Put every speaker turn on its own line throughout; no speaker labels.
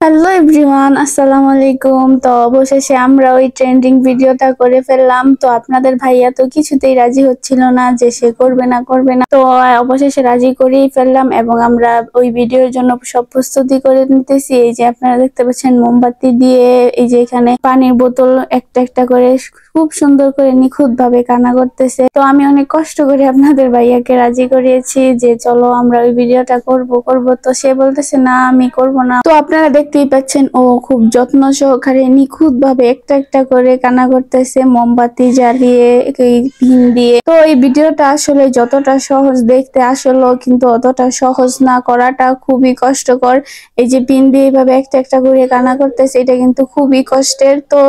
Hello everyone, আসসালামু আলাইকুম। তো অবশেষে আমরা ওই ট্রেন্ডিং ভিডিওটা করে ফেললাম। তো আপনাদের ভাইয়া তো কিছুতেই রাজি হচ্ছিল না যে সে করবে না। তো অবশেষে রাজি করেই ফেললাম এবং আমরা ওই ভিডিওর জন্য সব প্রস্তুতি করে নিতেছি। এই যে আপনারা দেখতে পাচ্ছেন মোমবাতি দিয়ে, এই যে এখানে পানির বোতল একটা একটা করে খুব সুন্দর করে নিখুঁত ভাবে কানা করতেছে। তো আমি অনেক কষ্ট করে আপনাদের ভাইয়াকে রাজি করিয়েছি যে চলো আমরা ওই ভিডিওটা করব। তো সে বলতেছে না, আমি করব না। তো আপনারা দেখতেই পাচ্ছেন ও খুব যত্ন সহকারে নিখুঁত ভাবে একটা একটা করে কানা করতেছে মোমবাতি জ্বালিয়ে, এই পিন দিয়ে। তো এই ভিডিওটা আসলে যতটা সহজ দেখতে, আসলেও কিন্তু অতটা সহজ না, করাটা খুবই কষ্টকর। এই যে পিন দিয়ে এইভাবে একটা একটা করে কানা করতেছে, এটা কিন্তু খুবই কষ্টের। তো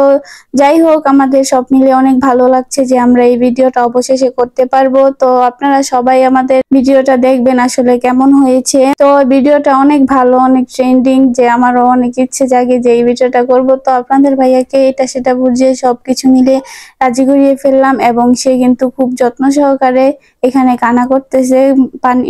যাই হোক, আমাদের সব মিলে অনেক ভালো লাগছে যে আমরা এই ভিডিওটা অবশেষে করতে পারবো। তো আপনারা সবাই আমাদের ভিডিওটা দেখবেন আসলে কেমন হয়েছে। তো ভিডিওটা অনেক ভালো, অনেক ট্রেন্ডিং, যে আমারও অনেক ইচ্ছে জাগে যে এই ভিডিওটা করব। তো আপনাদের ভাইয়াকে এটা সেটা বুঝিয়ে সবকিছু মিলে রাজি করিয়ে ফেললাম এবং সে কিন্তু খুব যত্ন সহকারে এখানে কানা করতেছে পানি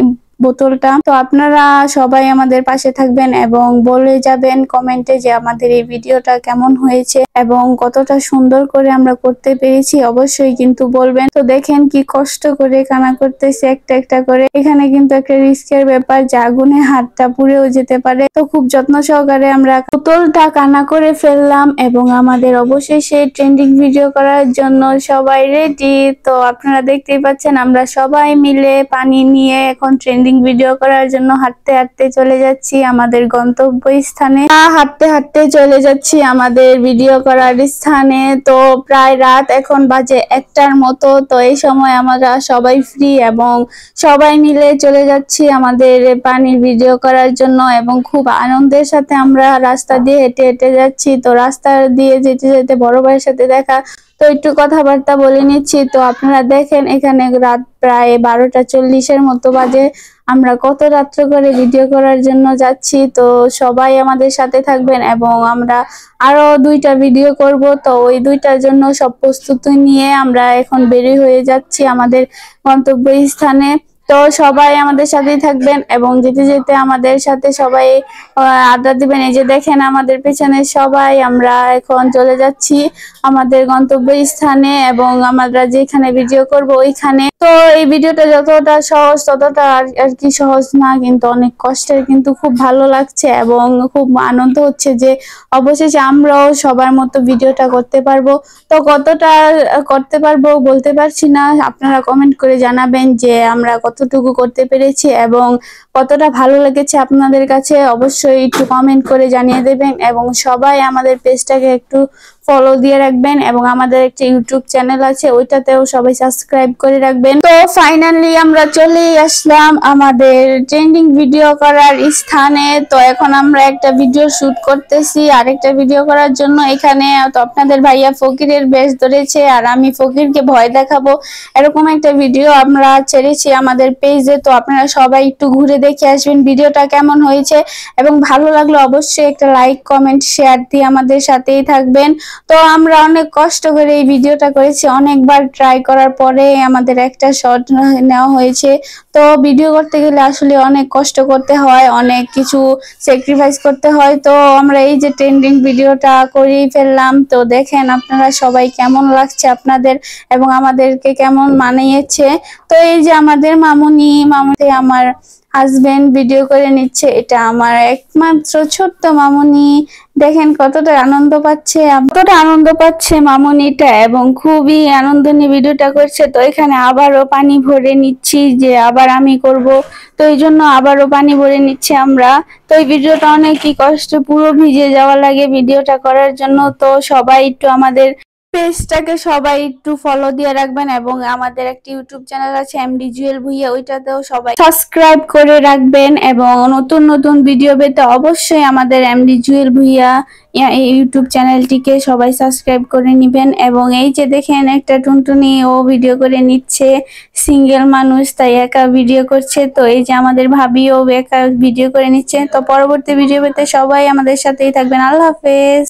বোতলটা। তো আপনারা সবাই আমাদের পাশে থাকবেন এবং বলে যাবেন কমেন্টে যে আমাদের এই ভিডিওটা কেমন হয়েছে এবং কতটা সুন্দর করে আমরা করতে পেরেছি, অবশ্যই কিন্তু বলবেন। তো দেখেন কি কষ্ট করে কানা করতেছে একটা একটা করে। এখানে কিন্তু একটা রিস্কের ব্যাপার যে আগুনে হাতটা পুড়েও যেতে পারে। তো খুব যত্ন সহকারে আমরা বোতলটা কানা করে ফেললাম এবং আমাদের অবশেষে ট্রেন্ডিং ভিডিও করার জন্য সবাই রেডি। তো আপনারা দেখতেই পাচ্ছেন আমরা সবাই মিলে পানি নিয়ে এখন ট্রেন্ডিং ভিডিও করার জন্য হাঁটতে হাঁটতে চলে যাচ্ছি আমাদের গন্তব্য স্থানে। হাঁটতে হাঁটতে চলে যাচ্ছি আমাদের ভিডিও করার স্থানে। তো প্রায় রাত এখন বাজে 1টার মতো। তো এই সময় আমরা সবাই ফ্রি এবং সবাই মিলে চলে যাচ্ছি আমাদের পানির ভিডিও করার জন্য এবং খুব আনন্দের সাথে আমরা রাস্তা দিয়ে হেঁটে হেঁটে যাচ্ছি। তো রাস্তা দিয়ে যেতে যেতে বড় ভাইয়ের সাথে দেখা, তো একটু কথাবার্তা বলে নিচ্ছি। তো আপনারা দেখেন এখানে রাত প্রায় 12টা 40-এর মতো বাজে। আমরা কত রাত্র করে ভিডিও করার জন্য যাচ্ছি। তো সবাই আমাদের সাথে থাকবেন এবং আমরা আরো 2টা ভিডিও করব। তো ওই 2টার জন্য সব প্রস্তুতি নিয়ে আমরা এখন বেরিয়ে হয়ে যাচ্ছি আমাদের গন্তব্য স্থানে। তো সবাই আমাদের সাথেই থাকবেন এবং যেতে যেতে আমাদের সাথে সবাই আড্ডা দিবেন। এই যে দেখেন আমাদের পেছনে সবাই আমরা এখন চলে যাচ্ছি আমাদের গন্তব্য স্থানে এবং আমরা যেখানে ভিডিও করব ওইখানে। তো এই ভিডিওটা যতটা সহজ ততটা আর কি সহজ না, কিন্তু অনেক কষ্টের, কিন্তু খুব ভালো লাগছে এবং খুব আনন্দ হচ্ছে যে অবশেষে আমরাও সবার মতো ভিডিওটা করতে পারবো। তো কতটা করতে পারবো বলতে পারছি না, আপনারা কমেন্ট করে জানাবেন যে আমরা কতটুকু করতে পেরেছি এবং কতটা ভালো লেগেছে আপনাদের কাছে। অবশ্যই একটু কমেন্ট করে জানিয়ে দেবেন এবং সবাই আমাদের পেজটাকে একটু ফলো দিয়ে রাখবেন এবং আমাদের একটা ইউটিউব চ্যানেল আছে, ওইটাতেও সবাই সাবস্ক্রাইব করে রাখবেন। তো ফাইনালি আমরা চলে আসলাম আমাদের ট্রেন্ডিং ভিডিও করার স্থানে। তো এখন আমরা একটা ভিডিও শুট করতেছি আরেকটা ভিডিও করার জন্য এখানে। তো আপনাদের ভাইয়া ফকিরের বেশ ধরেছে আর আমি ফকিরকে ভয় দেখাবো, এরকম একটা ভিডিও আমরা ছেড়েছি আমাদের পেজে। তো আপনারা সবাই একটু ঘুরে দেখে আসবেন ভিডিওটা কেমন হয়েছে এবং ভালো লাগলে অবশ্যই একটা লাইক কমেন্ট শেয়ার দিয়ে আমাদের সাথেই থাকবেন। তো আমরা অনেক কষ্ট করে এই ভিডিওটা করেছি, অনেকবার ট্রাই করার পরে আমাদের একটা শট নেওয়া হয়েছে। তো ভিডিও করতে গেলে আসলে অনেক কষ্ট করতে হয়, অনেক কিছু স্যাক্রিফাইস করতে হয়। তো আমরা এই যে ট্রেন্ডিং ভিডিওটা করেই ফেললাম। তো দেখেন আপনারা সবাই কেমন লাগছে আপনাদের এবং আমাদেরকে কেমন মানিয়েছে। তো এই যে আমাদের মামুনি আমার হাজবেন্ড ভিডিও করে নিচ্ছে, এটা আমার একমাত্র ছোট্ট মামুনি। দেখেন কতটা আনন্দ পাচ্ছে মামুনিটা এবং খুবই আনন্দ নিয়ে ভিডিওটা করছে। তো এখানে আবারও পানি ভরে নিচ্ছি যে আবার আমি করব, তো এই জন্য আবারও পানি ভরে নিচ্ছি আমরা। তো এই ভিডিওটা অনেকই কষ্ট, পুরো ভিজে যাওয়া লাগে ভিডিওটা করার জন্য। তো সবাই একটু আমাদের পেজটাকে সবাই একটু ফলো দিয়ে রাখবেন এবং আমাদের একটা ইউটিউব চ্যানেল আছে এমডি জুয়েল ভুইয়া, ওইটাতেও সবাই সাবস্ক্রাইব করে রাখবেন এবং নতুন নতুন ভিডিও পেতে অবশ্যই আমাদের এমডি জুয়েল ভুইয়া এই ইউটিউব চ্যানেলটিকে সবাই সাবস্ক্রাইব করে নেবেন। এবং এই যে দেখেন একটা টুনটুনি, ও ভিডিও করে নিচ্ছে, সিঙ্গেল মানুষ তাই একা ভিডিও করছে। তো এই যে আমাদের ভাবিও একা ভিডিও করে নিচ্ছে। তো পরবর্তী ভিডিও পেতে সবাই আমাদের সাথেই থাকবেন। আল্লাহ হাফেজ।